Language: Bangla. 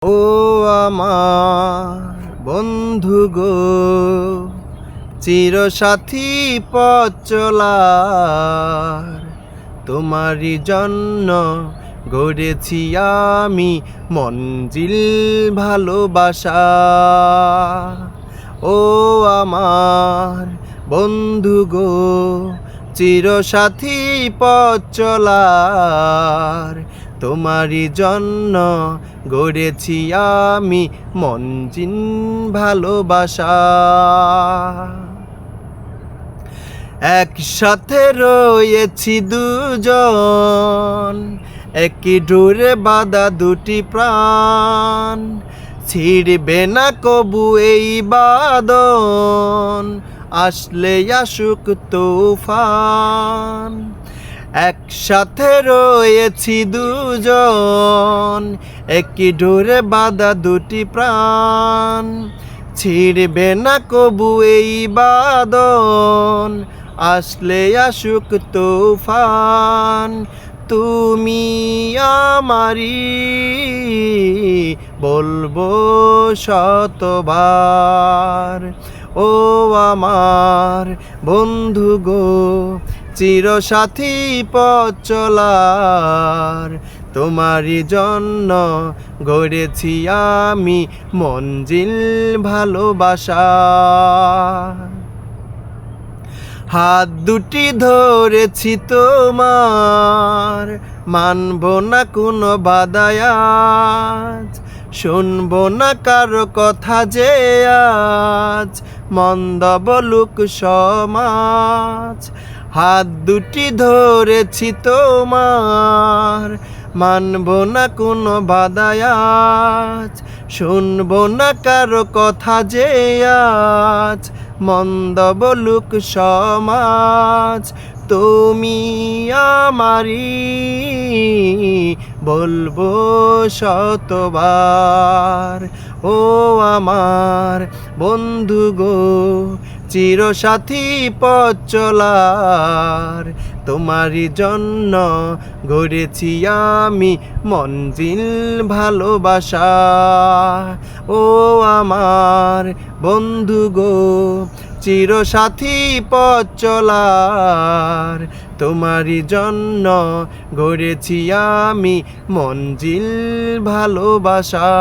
ও আমার বন্ধু গো, চিরসাথী পথ চলার, তোমারই জন্য গড়েছি আমি মঞ্জিল ভালোবাসা। ও আমার বন্ধু গো, চিরসাথী পথ চলার, তোমারই জন্য গড়েছি আমি মঞ্জিল ভালোবাসা। একসাথে রয়েছি দুজন, একই ডোরে বাঁধা দুটি প্রাণ, ছিড়বে না কবু এই বাঁধন, আসলে আসুক তুফান। একসাথে রয়েছি দুজন, একই ডোরে বাঁধা দুটি প্রাণ, ছিড়বে না কবু এই বাঁধন, আসলে আসুক তুফান। তুমি আমারি বলবো শতবার। ও আমার বন্ধু গো, চিরসাথী পথ চলার, তোমারই জন্য গড়েছি আমি মঞ্জিল ভালোবাসা। হাত দুটি ধরেছি তোমার, মানব না কোনো বাদায়াজ, শুনবো না কারো কথা যে আজ মন্দ বলুক সমাজ। হাত দুটি ধরেছি তোমার, মানব না কোনো বাদায়াজ, শুনবো না কারো কথা যে আজ মন্দ বলুক সমাজ। তুমি আমারি বলবো শতবার। ও আমার বন্ধু গো, চিরসাথী পথ চলার, তোমারই জন্য গড়েছি আমি মঞ্জিল ভালোবাসা। ও আমার বন্ধু গো, চিরসাথী পথ চলার, তোমারই জন্য গড়েছি আমি মঞ্জিল ভালোবাসা।